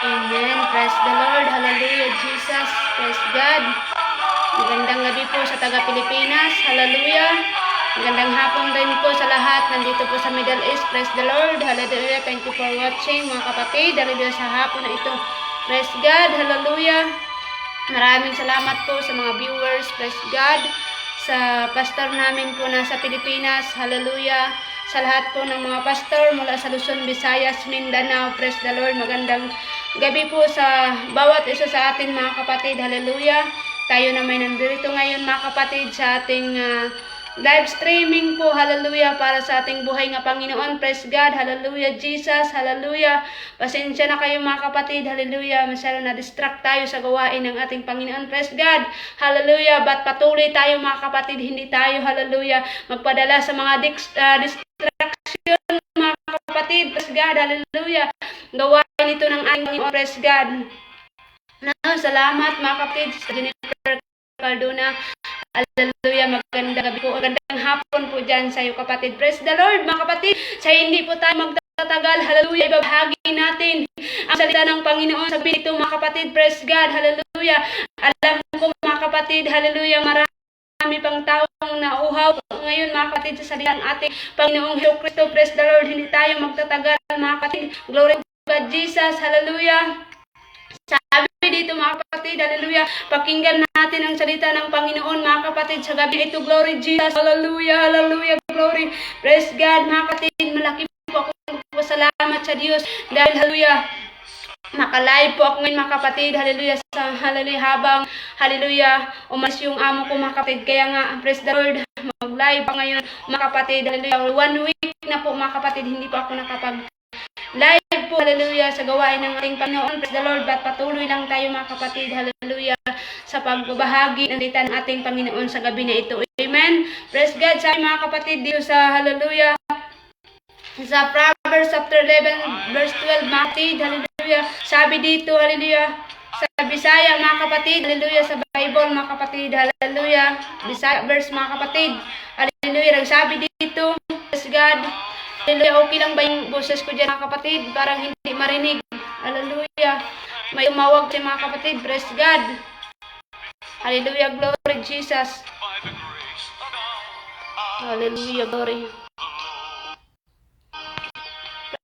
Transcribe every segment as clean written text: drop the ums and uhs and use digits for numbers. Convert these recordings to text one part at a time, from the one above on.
Amen. Praise the Lord. Hallelujah, Jesus. Praise God. Magandang gabi po sa taga-Pilipinas. Hallelujah. Magandang hapon rin po sa lahat. Nandito po sa Middle East. Praise the Lord. Hallelujah. Thank you for watching mga kapatid. Hallelujah sa hapon na ito. Praise God. Hallelujah. Maraming salamat po sa mga viewers. Praise God. Sa pastor namin po nasa Pilipinas. Hallelujah. Sa lahat po ng mga pastor mula sa Luzon, Visayas, Mindanao. Praise the Lord. Magandang gabi po sa bawat isa sa atin mga kapatid. Hallelujah. Tayo na may nandito ngayon mga kapatid sa ating live streaming po. Hallelujah. Para sa ating buhay nga Panginoon. Praise God. Hallelujah. Jesus. Hallelujah. Pasensya na kayo mga kapatid. Hallelujah. Masyado na-distract tayo sa gawain ng ating Panginoon. Praise God. Hallelujah. Ba't patuloy tayo mga kapatid? Hindi tayo. Hallelujah. Magpadala sa mga distraction mga kapatid. Praise God. Hallelujah. Gawain ito ng ating Panginoon. Praise God. Salamat mga kapatid. Sa Jennifer Cardona. Hallelujah, magandang gabi po, magandang hapon po dyan sa iyo kapatid. Praise the Lord mga kapatid. Sa hindi po tayo magtatagal, hallelujah, ibabahagi natin ang salita ng Panginoon. Sabi ito mga kapatid, praise God, hallelujah. Alam ko mga kapatid, hallelujah, marami pang taong nauhaw ngayon mga kapatid sa salita ng ating Panginoong Jesucristo. Praise the Lord, hindi tayo magtatagal mga kapatid. Glory to God, Jesus, hallelujah. Sabi dito mga kapatid, hallelujah, pakinggan natin ang salita ng Panginoon mga kapatid sa gabi ito. Glory Jesus, hallelujah, hallelujah, glory, praise God mga kapatid. Malaki po akong pasalamat sa Diyos dahil hallelujah, makalive po ako ngayon mga kapatid, hallelujah, sa hallelujah, habang hallelujah, umas yung amo ko mga kapatid. Kaya nga, praise the Lord, mag-live pa ngayon mga kapatid, hallelujah. 1 week na po mga kapatid, hindi po ako nakapag live po, hallelujah, sa gawain ng ating Panginoon. Praise the Lord. Ba't patuloy lang tayo mga kapatid, hallelujah, sa pagbabahagi ng salita ng ating Panginoon sa gabi na ito. Amen. Praise God. Sabi mga kapatid dito sa hallelujah, sa Proverbs chapter 11 verse 12 mga kapatid, hallelujah. Sabi dito, hallelujah, sa Bisaya mga kapatid, hallelujah, sa Bible mga kapatid, hallelujah, Bisaya verse mga kapatid, hallelujah. Nagsabi dito, praise God, hallelujah. Okay lang ba yung boses ko dyan mga kapatid? Parang hindi marinig. Hallelujah. May umawag siya mga kapatid. Praise God. Hallelujah. Glory Jesus. Hallelujah. Glory.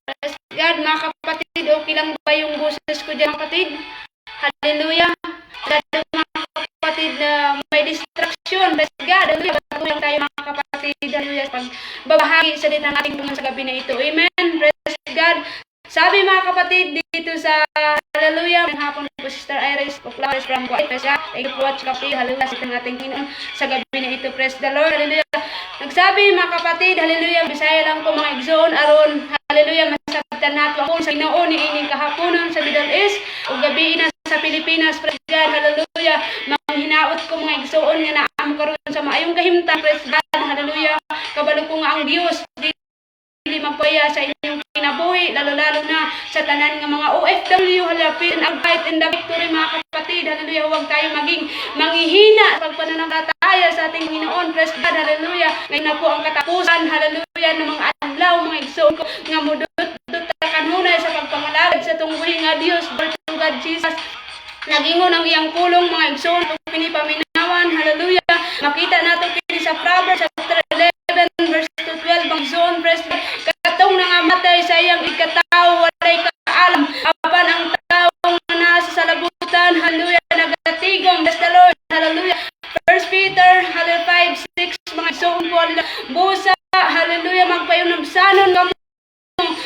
Praise God mga kapatid. Okay lang ba yung boses ko dyan mga kapatid? Hallelujah. Dahil mga kapatid na may distraction. Praise God. Hallelujah. Patuloy lang tayo mga kapatid. Hallelujah. Pagbabahagi sa din ng ating Panginoon sa gabi na ito. Amen. Praise God. Sabi mga kapatid dito sa hallelujah, ng hapon po Sister Iris of Flowers from Kuwait. Praise God. Thank you for watching kapatid. Hallelujah. Sa ng ating Panginoon sa gabi na ito. Praise the Lord. Hallelujah. Nagsabi mga kapatid, hallelujah, Bisaya lang ko mga igsoon aron. Hallelujah. Masabtan nato ako sa Ginoo ni ining kahaponon sa Middle East o gabi na sa Pilipinas. Praise God. Hallelujah. Manghinaot ko mga igsoon nga naam karon sa maayong kahimtang. Praise God. Hallelujah. Kabalo ko nga ang Dios dili magpaya sa inyong kinabuhi, lalo-lalo na sa tanan nga mga OFW. Halapin ang fight in the victory mga kapatid. Hallelujah. Huwag tayo maging manghihina sa pagpananampalataya sa ating Panginoon. Praise God. Hallelujah. Ngayon na po ang katapusan. Hallelujah. Ng mga adlaw, mga igsoon ko nga mudot kanunay sa pagpangalagad sa tungbuhi nga Dios. Glory to God Jesus. Nagingon ang iyang pulong mga igsoon kung pinipaminawan. Hallelujah. Makita nato kini sa Proverbs chapter 11 verse 12 ang igsoon. Praise God. Katong nangamatay sa iyang ikataw, walay kaalam apan ang taong nasa sa labutan, hallelujah, nagatigom. Bless the Lord. Hallelujah. 1 Peter hallelujah 5:6 mga igsoon po, busa, hallelujah, magpayunabsanon kamo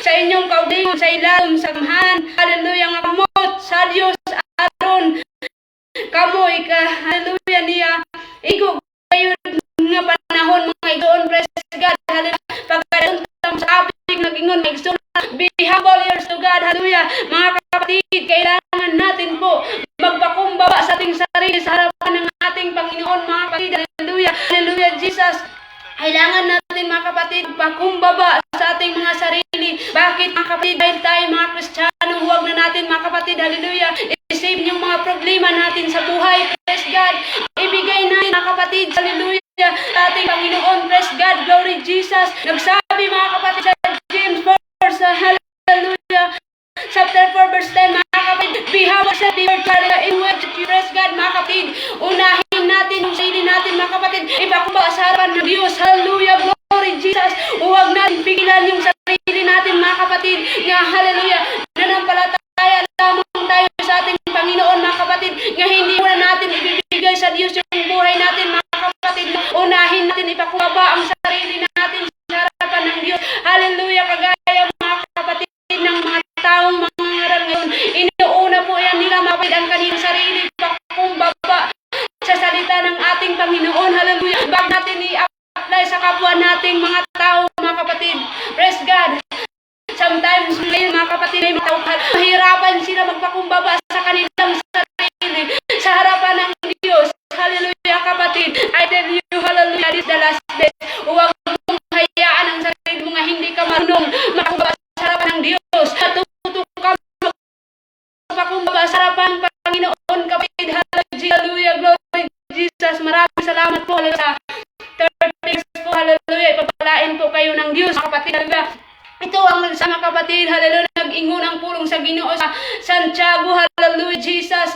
sa inyong kaudigon sa ilalim sa kamhan, hallelujah, nga kamot sa Dios aron kamoy ka, hallelujah, niya igo kayo nga panahon mga igsoon. Praise God. Hallelujah. Pagkaduntam sa apig nagingon mga igsoon, be humble yours to God. Hallelujah. Mga kapatid, kailangan natin po magpakumbaba sa ating sarili sa harapan ng ating Panginoon mga kapatid. Hallelujah. Hallelujah Jesus. Kailangan natin mga kapatid pakumbaba sa ating mga sarili. Bakit mga kapatid? Dahil tayo mga Kristiyano, huwag na natin mga kapatid, hallelujah, i-save yung mga problema natin sa buhay. Praise God. Ibigay natin mga kapatid, hallelujah, sa ating Panginoon. Praise God. Glory Jesus. Nagsabi mga kapatid sa James 4 sa hallelujah chapter 4 verse 10 mga kapatid, hallelujah, nanampalataya lamang tayo sa ating Panginoon, mga kapatid, nga hindi muna natin ibibigay sa Diyos yung buhay natin, mga kapatid. Unahin natin ipakumbaba ang sarili natin sa harapan ng Diyos. Hallelujah, kagaya mga kapatid ng mga taong mga ngaral ngayon, inuuna po yan nila mapid ang kanilang sarili, ipakumbaba sa salita ng ating Panginoon. Hallelujah, bag natin i-apply sa kapwa nating mga tao, mga kapatid. Praise God. Sometimes ngayon, mga kapatid, ay mahirapan sila magpakumbaba sa kanilang sarili sa harapan ng Diyos. Hallelujah, kapatid. I tell you, hallelujah, this is the last day. Huwag mong hayaan ang sarili mo nga hindi ka marunong magpakumbaba sa harapan ng Diyos. Matuto ka magpakumbaba sa harapan ng Panginoon, kapatid. Hallelujah, glory Jesus. Maraming salamat po sa third things po. Hallelujah, ipapalain po kayo ng Diyos, kapatid. Hallelujah. Ito ang nagsama, kapatid, hallelujah, nag-ingon ang pulong sa Ginoo sa Santiago, hallelujah, Jesus.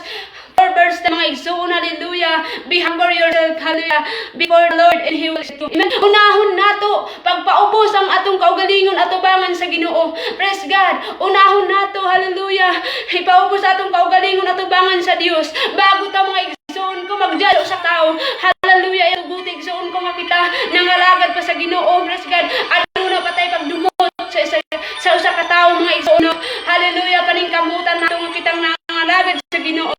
Verse na mga igsoon, hallelujah, be humble yourself, hallelujah, before the Lord and He will do. Amen. Unahon nato pagpaubos ang atong kaugalingon atubangan sa Ginoo. Praise God. Unahon nato, hallelujah, ipaubos atong kaugalingon atubangan sa Dios bago ta mga igsoon ko magdalo sa tao. Hallelujah, itubuti igsoon ko makita nangalagad pa sa Ginoo. Praise God. Ano na patay pagdumot sa usa ka tawo, mga igsoon. Hallelujah, paningkamutan nato nga kitang nangalagad sa Ginoo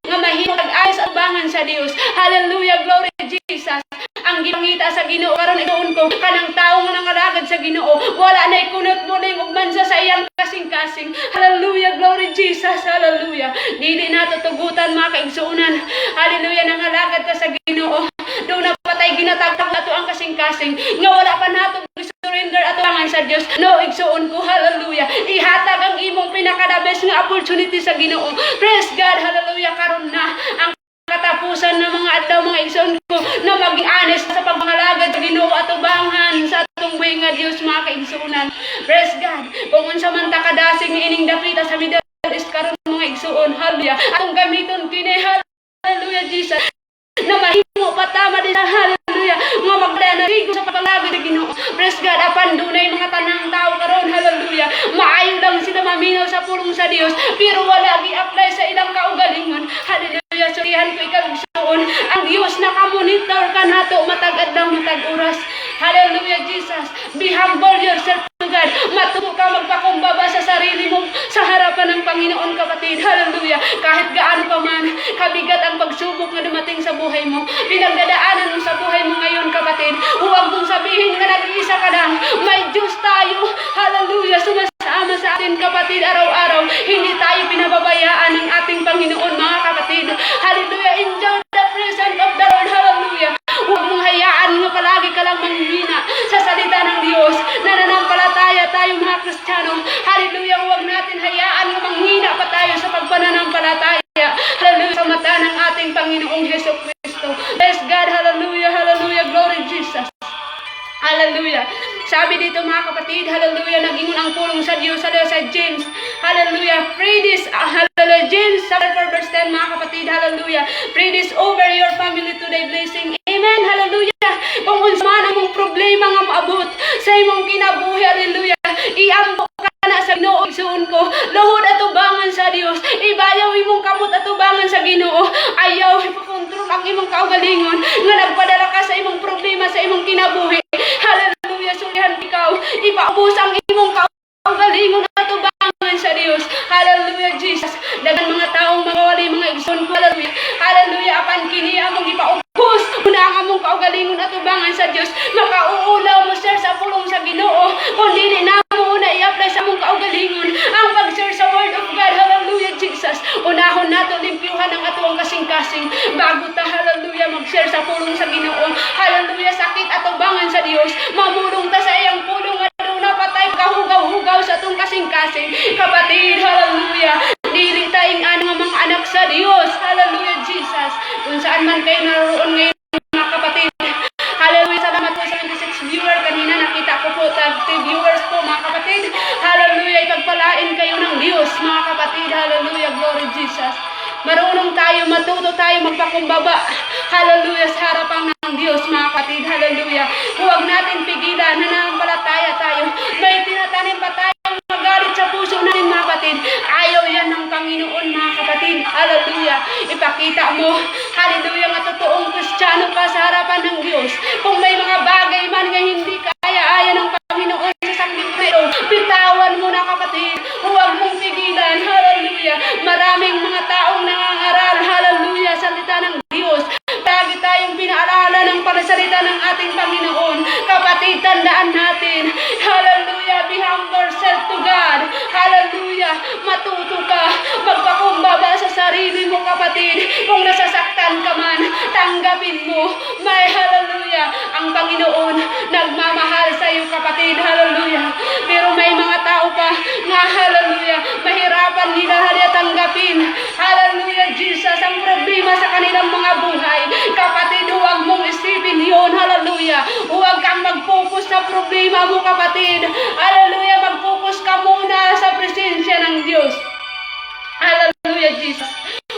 nga mahimo tag-ayos atubangan sa Dios. Hallelujah, glory to Jesus. Ang gipangita sa Ginoo karon igsoon ko, kanang tawo nga nangalagad sa Ginoo wala nay kunot muling ug mansa sa iyang kasing-kasing. Hallelujah, glory Jesus. Hallelujah, dili nato tugutan, mga kaigsuonan. Hallelujah, nangalagad ta sa Ginoo, do na patay ginatagtag ato ang kasing-kasing nga wala pa nato surrender atubangan sa Dios. No, igsuon ko, hallelujah, ihatag ang imong pinaka-the-best nga opportunity sa Ginoo. Praise God, hallelujah. Karon na ang katapusan ng mga adlaw, mga igsoon ko, na maging honest sa pagpangalagad sa Ginoo atubangan sa atong buhay nga Dios, mga kaigsuonan. Praise God. Kung unsa man ta kadasing ining dapita sa Middle East karon, mga igsuon, hallelujah, atong gamiton kini, hallelujah, Jesus, na mahimo patama din, hallelujah, nga maglanarigo sa pagpangalagad sa Ginoo. Praise God. Apan dunay mga tanang tao karon, hallelujah, maayo lang sila maminaw sa pulong sa Dios pero wala gi-apply sa ilang kaugalingon. Hallelujah, surihan ko ikaw igsoon, ang Dios nakamonitor ka nato matag adlaw matag oras. Hallelujah, Jesus. Be humble yourself to God. Matuto ka magpakumbaba sa sarili mo sa harapan ng Panginoon, kapatid. Hallelujah. Kahit gaano pa man kabigat ang pagsubok na dumating sa buhay mo, pinagdadaanan mo sa buhay mo ngayon, kapatid, huwag mong sabihin na nag-iisa ka lang. May Diyos tayo. Hallelujah. Sumasama sa atin, kapatid, araw-araw. Hindi tayo pinababayaan ng ating Panginoon, mga kapatid. Hallelujah. Enjoy the presence of the Lord. Hallelujah. Huwag mong hayaan nga palagi ka lang manghihina sa salita ng Diyos. Nananampalataya tayo, mga Kristiyano. Hallelujah. Huwag natin hayaan nga manghihina pa tayo sa pagpananampalataya. Hallelujah. Sa mata ng ating Panginoong Hesus Kristo. Bless God. Hallelujah. Hallelujah. Glory Jesus. Hallelujah. Sabi dito, mga kapatid, hallelujah, nag-ingon ang pulong sa Diyos, hallelujah, sa James, hallelujah, pray this, hallelujah, James, chapter 4, verse 10, mga kapatid, hallelujah, pray this over your family today, blessing, amen, hallelujah. Kung unsa man among problema nga maabot sa imong kinabuhi, hallelujah, iambok ka na sa Ginoo, igsuon ko, luhod atubangan sa Dios, ibayaw imong kamot atubangan sa Ginoo, ayaw ipakontrol ang imong kaugalingon nga nagpadala ka sa imong problema sa imong kinabuhi. Hallelujah, sulihan ikaw, ipaubos ang imong kaugalingon atubangan sa Dios. Hallelujah, Jesus. Dagan mga taong mawali, mga igsoon ko, hallelujah, hallelujah, apan kini among ipaubos una ang among kaugalingon atubangan sa Dios. Makauulaw mo, sir, sa pulong sa Ginoo, kung dili na mo una i-apply sa among kaugalingon ang pag-share sa Word of God. Hallelujah, Jesus. Unahon nato limpyuhan ang atuang kasing-kasing bago ta, hallelujah, mag-share sa pulong sa Ginoo. Hallelujah, sakit atubangan sa Dios, mamulong ta sa iyang pulong nga na patay kahugaw-hugaw sa atong kasing-kasing, kapatid. Hallelujah, dili tayong mga anak sa Dios. Hallelujah, Jesus. Kung saan man kayo naroon ngayon, mga kapatid, hallelujah, salamat po sa 26 viewer kanina, nakita ko po 30 viewers po, mga kapatid. Hallelujah, ipagpalain kayo ng Diyos, mga kapatid. Hallelujah, glory Jesus. Marunong tayo, matuto tayo magpakumbaba, hallelujah, sa harapan ng Diyos, mga kapatid. Hallelujah, huwag natin pigilan, nananampalataya tayo. May tinatanim pa tayo magalit sa puso natin mga kapatid. Ayaw yan ng Panginoon mga kapatid. Hallelujah. Ipakita mo, hallelujah, nga totoong Kristiyano ka sa harapan ng Diyos. Kung may mga bagay man nga hindi kaya-aya ng Panginoon sa sanggit na ito, bitawan mo na kapatid. Huwag mong pigilan. Hallelujah. Maraming mga taong nangangaral, hallelujah, salita ng Diyos. Lagi tayong pinaalala ng panasalita ng ating Panginoon. Kapatid, tandaan natin, hallelujah, be humble yourself to God. Hallelujah. Matuto ka, magpakumbaba sa sarili mo kapatid. Kung nasasaktan ka man, tanggapin mo. May hallelujah, ang Panginoon nagmamahal sa iyo kapatid. Hallelujah. Pero may mga tao pa na hallelujah, mahirapan nila tanggapin. Hallelujah, Jesus, ang problema sa kanilang mga buhay. Kapatid, huwag mong isipin yun. Hallelujah. Huwag kang mag-focus sa problema mo kapatid. Hallelujah, mag-focus ka muna sa presensya ng Diyos. Hallelujah, Jesus.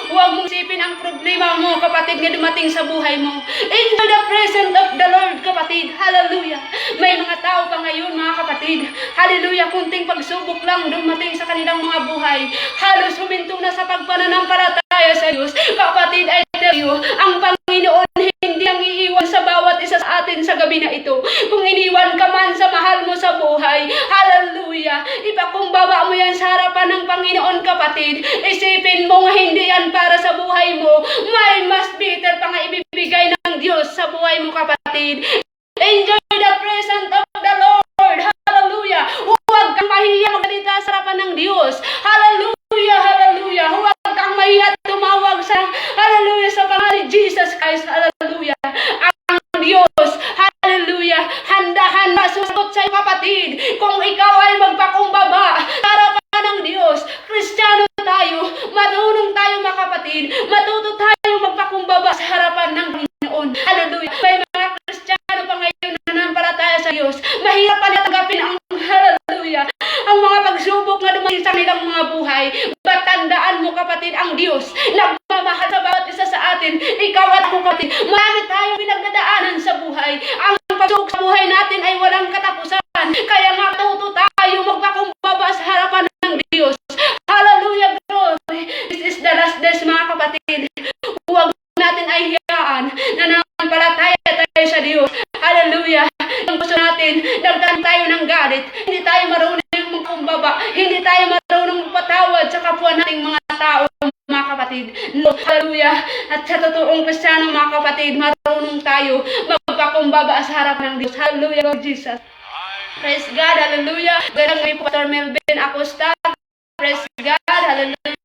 Huwag mong isipin ang problema mo kapatid na dumating sa buhay mo. Enjoy the presence of the Lord kapatid. Hallelujah. May mga tao pa ngayon mga kapatid. Hallelujah. Kunting pagsubok lang dumating sa kanilang mga buhay. Halos huminto na sa pagpananampalataya sa Diyos. Kapatid, I tell you, ang Panginoon hindi ang iiwan sa bawat isa sa atin sa gabi na ito. Kung iniwan ka man sa mahal mo sa buhay, hallelujah, ipakumbaba mo yan sa harapan ng Panginoon kapatid. Isipin mo nga hindi yan para sa buhay mo. May mas better pa nga ibibigay ng Diyos sa buhay mo kapatid. Enjoy the presence of the Lord. Hallelujah. Huwag kang mahiya magsalita sa harapan ng Diyos. Hallelujah, hallelujah. Huwag kang mahiya tumawag sa hallelujah sa pangalan ni Jesus Christ. Hallelujah. Ang Diyos, hallelujah, handa-handa susunod sa iyo kapatid. Kung ikaw ay magpakumbaba sa harapan ng Diyos, Kristiyano tayo, marunong tayo mga kapatid, matuto tayo magpakumbaba sa harapan ng Panginoon. Hallelujah. May mga Kristiyano pa ngayon na nanampalataya sa Diyos. Mahirap pa natanggapin ang hallelujah, ang mga pagsubok na dumating sa kanilang mga buhay. Batandaan mo kapatid, ang Diyos nagmamahal sa bawat isa sa atin. Ikaw at ako kapatid, marami tayong pinagdadaanan sa buhay. Ang pagsubok sa buhay natin ay walang katapusan. Kaya nga tuto tayo magpakumbaba sa harapan ng Diyos. Hallelujah, glory. This is the last days mga kapatid. Huwag natin ay hiyaan na nanampalataya tayo sa Diyos. Hallelujah. Ang gusto natin, dagdagan tayo ng galit. Hindi tayo marunong magkumbaba. Hindi tayo marunong magpatawad sa kapwa nating mga tao, mga kapatid. No, hallelujah. At sa totoong Kristiyano mga kapatid, marunong tayo magpakumbaba sa harap ng Diyos. Hallelujah, Lord Jesus. Praise God, hallelujah. Ganang may Pastor Melvin Acosta. Praise God, hallelujah.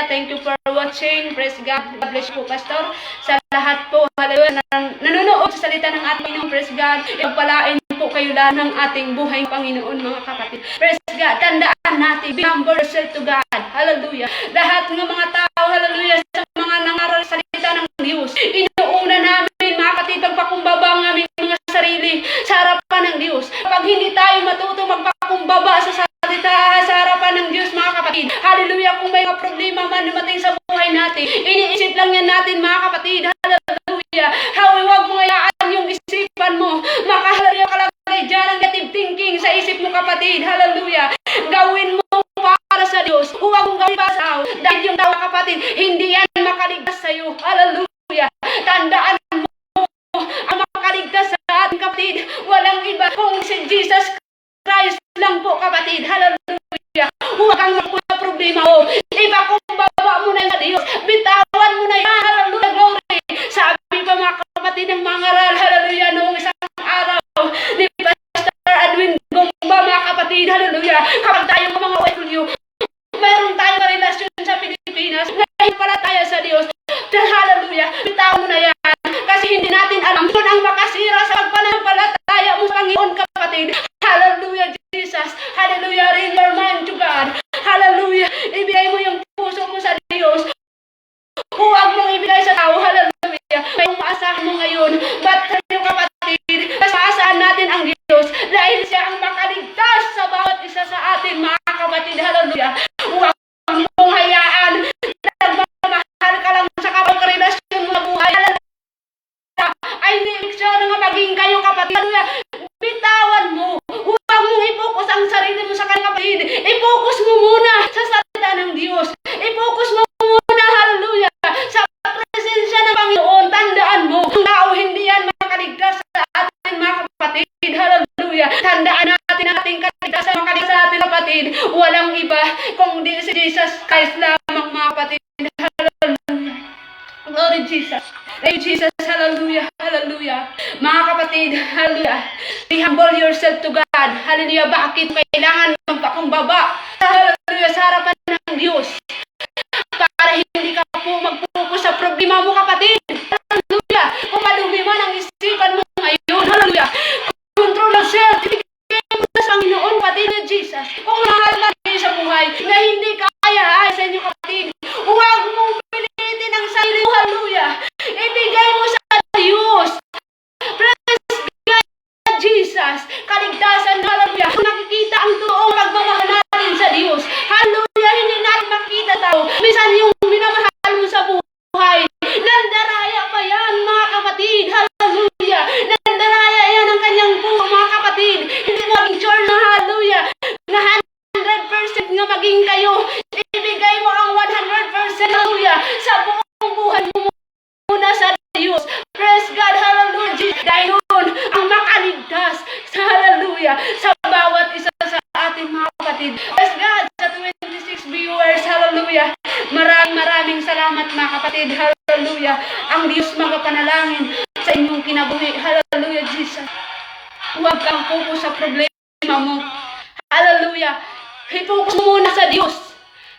Thank you for watching. Praise God. God bless you po, Pastor. Sa lahat po, hallelujah, nanonood sa salita ng ating Panginoon. Praise God. Ipagpalain po kayo lahat ng ating buhay, Panginoon, mga kapatid. Praise God. Tandaan natin, be humble yourself to God. Hallelujah. Lahat ng mga tao, hallelujah, sa mga nangaral sa salita ng Diyos, inuuna namin, mga kapatid, pagpakumbaba ang aming mga sarili sa harapan ng Diyos. Kapag hindi tayo matuto magpakumbaba sa salita sa harapan ng Diyos, mga kapatid, hallelujah, kung may mga problema man dumating sa buhay natin, iniisip lang yan natin, mga kapatid. Hallelujah. Huwag mo ngayaan yung isipan mo. Makahalaya ka lang dyan ang negative thinking sa isip mo, kapatid. Hallelujah. Gawin mo para sa Diyos. Huwag mong gawin para sa tao. Dahil yung tao, kapatid, hindi yan makaligtas sa iyo. Hallelujah. Tandaan mo, ang makaligtas sa ating kapatid, walang iba kung si Jesus Christ lang po, kapatid. Hallelujah. Huwag kang magpula problema mo. Ipakumbaba mo na sa Diyos. Bitawan mo na yan. Hallelujah, glory. Sabi pa mga kapatid ng mga aral, hallelujah, noong isang araw ni Pastor Edwin Gomba, mga kapatid, hallelujah, kapag tayo mga OFW, mayroon tayong relasyon sa Pilipinas, ngayon pala tayo sa Diyos. Hallelujah, bitawan mo na yan. Kasi hindi natin alam kung ang makasira sa pagpanampalataya mo sa Panginoon, kapatid. Hallelujah, Jesus. Hallelujah, renew your mind to God. Hallelujah. kundi si Jesus Christ lamang mga kapatid. Hallelujah. Glory Jesus. Thank you, Jesus. Hallelujah. Hallelujah. Mga kapatid, hallelujah. Be humble yourself to God. Hallelujah. Bakit kailangan magpakumbaba? Hallelujah. Sa harapan ng Diyos. Para hindi ka po magpupo sa problema mo, kapatid. Hallelujah. Kung madumi man ang isipan mo ngayon. Hallelujah. Control yourself. Ibigay mo sa Panginoon, kapatid na Jesus. Kung mahal ka rin sa buhay na hindi kaya sa inyo, kapatid, huwag mong pilitin ang sarili mo. Hallelujah. Ibigay mo sa Diyos. Praise God, Jesus. Kaligtasan, hallelujah. Kung nakikita ang totoong pagmamahal natin sa Diyos, hallelujah, hindi natin makita tao. Minsan yung minamahal mo sa buhay, nandaraya pa yan, mga kapatid. Hallelujah. Nandaraya yan ang kanyang buhay, mga kapatid. Hindi mo maging sure na, hallelujah, na 100% nga maging kayo. Ibigay mo ang 100%, hallelujah, sa buong buhay mo muna sa Diyos. Praise God, hallelujah, Jesus. Dahil nun, ang makaligtas, hallelujah, sa bawat isa sa ating mga kapatid. Praise God, sa 26 viewers, hallelujah. Maraming salamat, mga kapatid, hallelujah. Ang Diyos magapanalangin sa inyong kinabuhi, hallelujah, Jesus. Huwag kang focus sa problema mo, hallelujah. I-focus mo muna sa Diyos.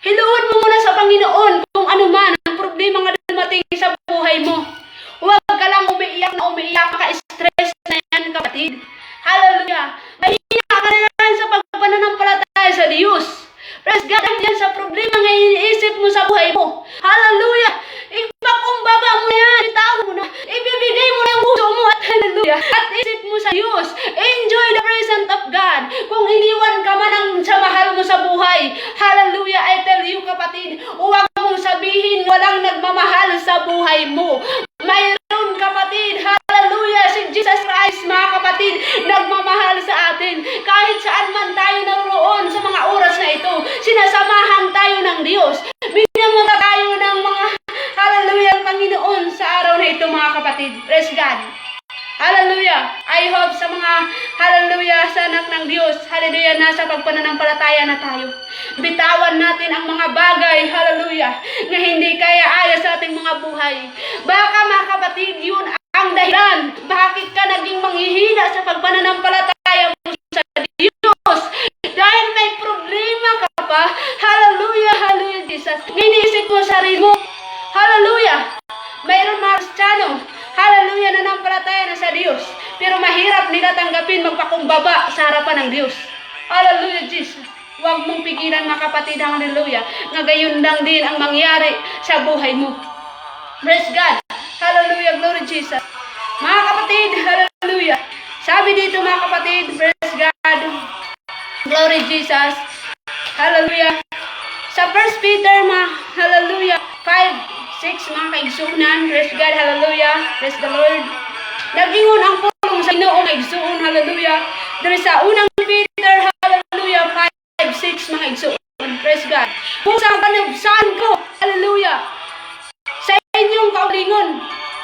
Hiluhod mo muna sa Panginoon kung ano man ang problema nga dumating sa buhay mo. Huwag ka lang umiiyak na umiiyak, ka-stress na yan, kapatid. Hallelujah. Mahina ka na yan sa pagpananampalataya sa Diyos. Praise God, yan sa problema nga iniisip mo sa buhay mo. Hallelujah. Ipakumbaba mo yan, itago mo na. Ibibigay mo na yung puso mo at hallelujah. At isip mo sa Diyos. Enjoy the presence of God. Kung iniwan ka man ang sa mahal mo sa buhay, hallelujah, I tell you, kapatid, huwag mong sabihin walang nagmamahal sa buhay mo. Mayroon, kapatid, hallelujah, si Jesus Christ, mga kapatid, nagmamahal sa atin. Kahit saan man tayo naroon sa mga oras na ito, sinasamahan tayo ng Diyos. Binamuta tayo ng mga, hallelujah, Panginoon sa araw na ito, mga kapatid. Praise God. Hallelujah. I hope sa mga, hallelujah, sa anak ng Diyos, hallelujah, nasa pagpananampalataya na tayo. Bitawan natin ang mga bagay, hallelujah, na hindi kaya ayos sa ating mga buhay. Baka, mga kapatid, yun ang dahilan bakit ka naging manghihina sa pagpananampalataya mo sa Diyos. Dahil may problema ka pa, hallelujah, hallelujah, Jesus. Iniisip mo sarili mo, hallelujah. Mayroon mga Kristiyano, hallelujah, nanampalataya na sa Diyos, pero mahirap nila tanggapin magpakumbaba sa harapan ng Diyos. Hallelujah, Jesus. Huwag mong pigilan, mga kapatid, hallelujah, nga gayon lang din ang mangyari sa buhay mo. Praise God. Hallelujah, glory Jesus. Mga kapatid, hallelujah. Sabi dito, mga kapatid, praise God, glory Jesus. Hallelujah. Sa 1 Peter, hallelujah, 5:6, mga kaigsuunan, praise God, hallelujah, praise the Lord. Nag-ingon ang pulong sa Ginoo nga igsuon, hallelujah. Dari sa unang Peter, hallelujah, 5:6, mga igsuon, praise God. Kung sa kanabsaan ko, hallelujah, sa inyong kaulingon,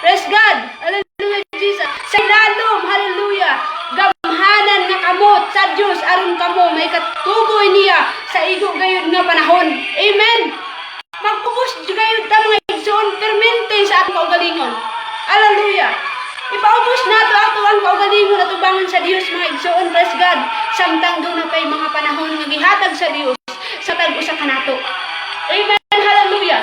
praise God, hallelujah, Jesus. Sa ilalom, hallelujah, gamhanan nga kamot sa Diyos, aron kamo may katugoy niya sa igo gayud nga panahon. Amen. Magpupus gayud ta, mga igsoon, permente sa atong kaugalingon. Hallelujah. Ipaubos nato ato ang kaugalingon at ubangan sa Dios, mga igsoon, praise God. Samtang doon na pa'y mga panahon nga gihatag sa Dios sa tag-usa kanato. Amen. Hallelujah.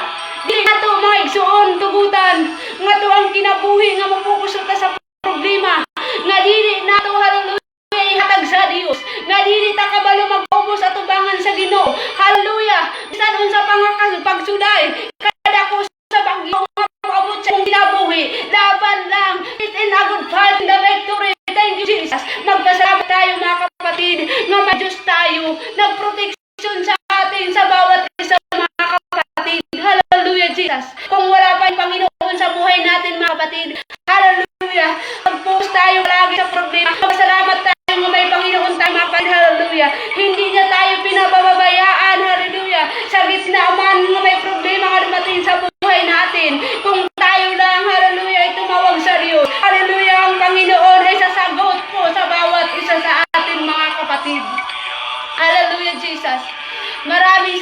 Dili nato, mga igsoon, tugutan nga to ang kinabuhi nga mapokus ta sa problema. Nga dili nato, hallelujah, ihatag sa Dios. Nga dili ta kabalo magpaubos at ubangan sa Ginoo. Hallelujah. Bisan unsa pagsuday, kada ko sa bagyo nga maabot sa kinabuhi. Laban lang. It in a good fight in the victory. Thank you, Jesus. Magpasalamat tayo, mga kapatid, nga ma-Diyos tayo. Nagproteksyon sa atin sa bawat isa, mga kapatid. Hallelujah, Jesus. Kung wala pa yung Panginoon sa buhay natin, mga kapatid, hallelujah, mag-post tayo lagi sa problema. Magpasalamat tayo nga may Panginoon tayo, mga kapatid. Hallelujah. Hindi niya tayo pinababayaan. Hallelujah. Sa gitna man nga may problema nga dumating sa buhay natin, kung tayo lang, hallelujah, ay tumawag sa Diyos, hallelujah, ang Panginoon ay sasagot po sa bawat isa sa atin, mga kapatid. Hallelujah, Jesus. Maraming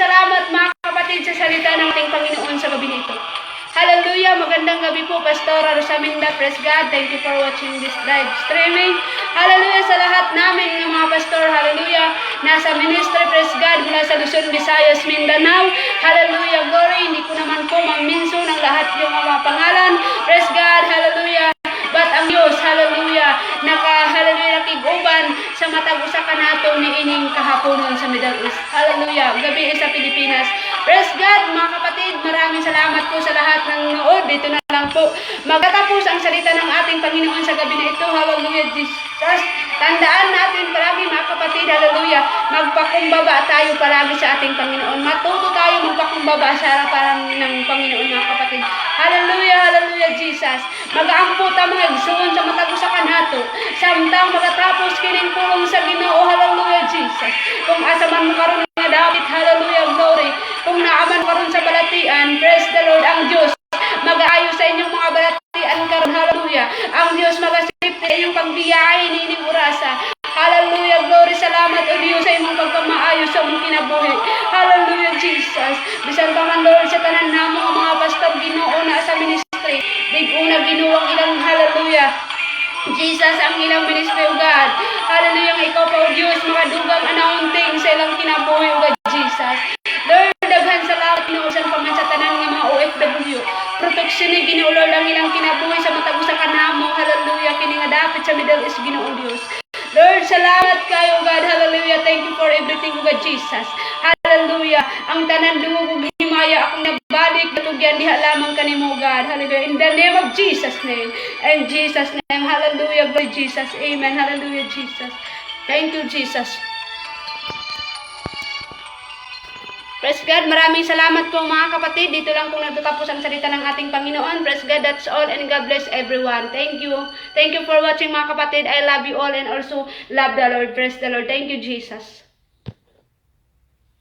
Magandang gabi po, Pastora Rosaminda. Praise God. Thank you for watching this live streaming. Hallelujah sa lahat namin ng mga pastor. Hallelujah. Nasa ministry, praise God, mula sa Luzon, Visayas, Mindanao. Hallelujah, glory. Hindi ko naman po magminso ng lahat yung mga pangalan. Praise God. Hallelujah. But ang Diyos, hallelujah, hallelujah, nakiguban sa matag usa ka nato ni ining kahaponon sa Middle East. Hallelujah, gabi sa Pilipinas. Praise God, mga kapatid, maraming salamat po sa lahat ng nood. Dito na lang po magtatapos ang salita ng ating Panginoon sa gabi na ito. Hallelujah, Jesus. Tandaan natin palagi, mga kapatid, hallelujah, magpakumbaba tayo palagi sa ating Panginoon. Matuto tayo magpakumbaba sa harapan ng Panginoon, mga kapatid. Hallelujah, hallelujah, Jesus. Mag-aampo ta mga igsoon sa matag usa ka nato. Samtang magatapos kining pulong sa Ginoo, hallelujah, Jesus. Kung asa man mo karon nga David, hallelujah, glory. Kung naaman karon sa balatian, praise the Lord, ang Diyos mag-aayos sa inyong mga balatian karon, hallelujah. Ang Diyos mag-asip sa inyong pagbiyahe ni ining orasa. Hallelujah, glory, salamat o Diyos sa imong pagpamaayos sa mong kinabuhi. Hallelujah, Jesus. Bisan pa man, Lord, sa tanan namo ang mga pastor Ginoo na sa ministry. Big-una ginuwang ilang, hallelujah, Jesus, ang ilang ministry, O God. Hallelujah, ikaw pa, O Diyos, makadugang anointing sa ilang kinabuhi, O God, Jesus. Lord, daghan salamat, inuusan pa man sa tanan ng mga OFW. Protection ni Ginoo, Lord, ang ilang kinabuhi sa matag usa ka namo. Hallelujah, kini nga dapit sa Middle East, Ginoo Dios. Lord, salamat kayo, God. Hallelujah. Thank you for everything, God, Jesus. Hallelujah. Ang tanan dungog ug himaya akong nabalik natugyan diha lamang kanimo, God. Hallelujah. In the name of Jesus' name. In Jesus' name. Hallelujah, glory Jesus. Amen. Hallelujah, Jesus. Thank you, Jesus. Praise God, maraming salamat po mga kapatid. Dito lang po nagtatapos ang salita ng ating Panginoon. Praise God, that's all, and God bless everyone. Thank you. Thank you for watching mga kapatid. I love you all and also love the Lord. Praise the Lord. Thank you, Jesus.